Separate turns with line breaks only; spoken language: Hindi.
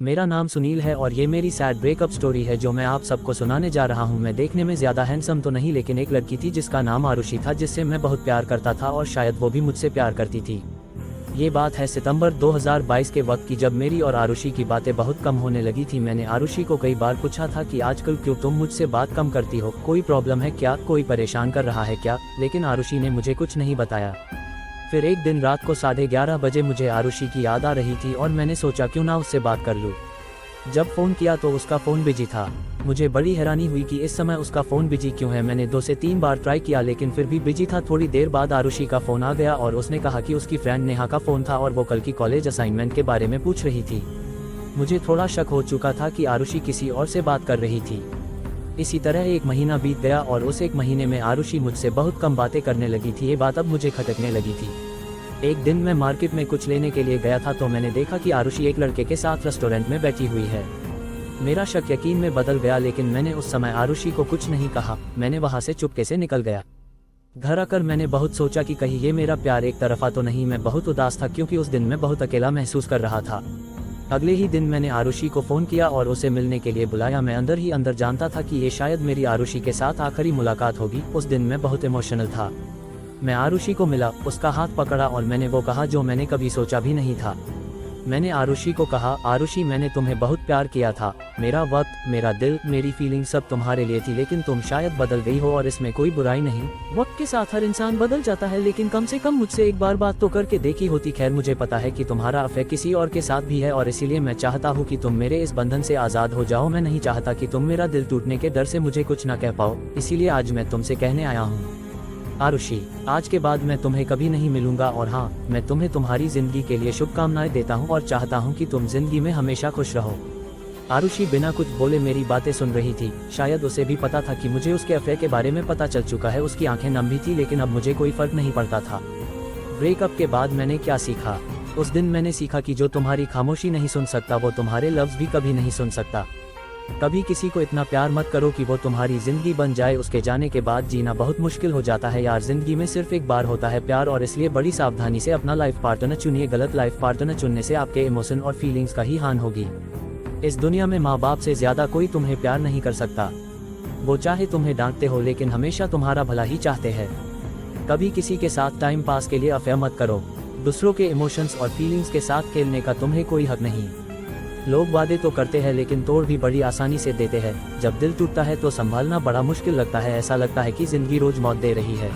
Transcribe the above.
मेरा नाम सुनील है और ये मेरी सैड ब्रेकअप स्टोरी है जो मैं आप सबको सुनाने जा रहा हूँ। मैं देखने में ज़्यादा हैंडसम तो नहीं, लेकिन एक लड़की थी जिसका नाम आरुषि था, जिससे मैं बहुत प्यार करता था और शायद वो भी मुझसे प्यार करती थी। ये बात है सितंबर 2022 के वक्त की, जब मेरी और आरुषि की बातें बहुत कम होने लगी थी। मैंने आरुषि को कई बार पूछा था कि आजकल क्यों तुम मुझसे बात कम करती हो, कोई प्रॉब्लम है क्या, कोई परेशान कर रहा है क्या, लेकिन आरुषि ने मुझे कुछ नहीं बताया। फिर एक दिन रात को 11:30 बजे मुझे आरुषि की याद आ रही थी और मैंने सोचा क्यों ना उससे बात कर लूँ। जब फ़ोन किया तो उसका फ़ोन बिजी था। मुझे बड़ी हैरानी हुई कि इस समय उसका फ़ोन बिजी क्यों है। मैंने 2 से 3 बार ट्राई किया लेकिन फिर भी बिजी था। थोड़ी देर बाद आरुषि का फ़ोन आ गया और उसने कहा कि उसकी फ्रेंड नेहा का फ़ोन था और वो कल की कॉलेज असाइनमेंट के बारे में पूछ रही थी। मुझे थोड़ा शक हो चुका था कि आरुषि किसी और से बात कर रही थी। इसी तरह 1 महीना बीत गया और उस 1 महीने में आरुषि मुझसे बहुत कम बातें करने लगी थी। ये बात अब मुझे खटकने लगी थी। एक दिन मैं मार्केट में कुछ लेने के लिए गया था तो मैंने देखा कि आरुषि एक लड़के के साथ रेस्टोरेंट में बैठी हुई है। मेरा शक यकीन में बदल गया, लेकिन मैंने उस समय आरुषि को कुछ नहीं कहा। मैंने वहां से चुपके से निकल गया। घर आकर मैंने बहुत सोचा कि कहीं ये मेरा प्यार एक तरफा तो नहीं। मैं बहुत उदास था क्योंकि उस दिन मैं बहुत अकेला महसूस कर रहा था। अगले ही दिन मैंने आरुषि को फ़ोन किया और उसे मिलने के लिए बुलाया। मैं अंदर ही अंदर जानता था कि ये शायद मेरी आरुषि के साथ आखिरी मुलाकात होगी। उस दिन मैं बहुत इमोशनल था। मैं आरुषि को मिला, उसका हाथ पकड़ा और मैंने वो कहा जो मैंने कभी सोचा भी नहीं था। मैंने आरुषि को कहा, आरुषि मैंने तुम्हें बहुत प्यार किया था। मेरा वक्त, मेरा दिल, मेरी फीलिंग सब तुम्हारे लिए थी, लेकिन तुम शायद बदल गई हो और इसमें कोई बुराई नहीं। वक्त के साथ हर इंसान बदल जाता है, लेकिन कम से कम मुझसे एक बार बात तो करके देखी होती। खैर, मुझे पता है कि तुम्हारा अफेयर किसी और के साथ भी है और इसीलिए मैं चाहता हूँ कि तुम मेरे इस बंधन से आज़ाद हो जाओ। मैं नहीं चाहता कि तुम मेरा दिल टूटने के डर से मुझे कुछ न कह पाओ, इसीलिए आज मैं तुमसे कहने आया हूँ। आरुषि, आज के बाद मैं तुम्हें कभी नहीं मिलूंगा और हाँ, मैं तुम्हें तुम्हारी जिंदगी के लिए शुभकामनाएं देता हूँ और चाहता हूँ कि तुम जिंदगी में हमेशा खुश रहो। आरुषि बिना कुछ बोले मेरी बातें सुन रही थी। शायद उसे भी पता था कि मुझे उसके अफेयर के बारे में पता चल चुका है। उसकी आंखें नम भी थी, लेकिन अब मुझे कोई फर्क नहीं पड़ता था। ब्रेकअप के बाद मैंने क्या सीखा? उस दिन मैंने सीखा कि जो तुम्हारी खामोशी नहीं सुन सकता वो तुम्हारे लफ्ज भी कभी नहीं सुन सकता। कभी किसी को इतना प्यार मत करो कि वो तुम्हारी जिंदगी बन जाए। उसके जाने के बाद जीना बहुत मुश्किल हो जाता है यार। जिंदगी में सिर्फ एक बार होता है प्यार, और इसलिए बड़ी सावधानी से अपना लाइफ पार्टनर चुनिए। गलत लाइफ पार्टनर चुनने से आपके इमोशन और फीलिंग्स का ही हानि होगी। इस दुनिया में माँ बाप से ज्यादा कोई तुम्हें प्यार नहीं कर सकता। वो चाहे तुम्हें डांटते हो लेकिन हमेशा तुम्हारा भला ही चाहते हैं। कभी किसी के साथ टाइम पास के लिए अफेयर मत करो। दूसरों के इमोशंस और फीलिंग्स के साथ खेलने का तुम्हें कोई हक नहीं। लोग वादे तो करते हैं लेकिन तोड़ भी बड़ी आसानी से देते हैं। जब दिल टूटता है तो संभालना बड़ा मुश्किल लगता है। ऐसा लगता है कि जिंदगी रोज मौत दे रही है।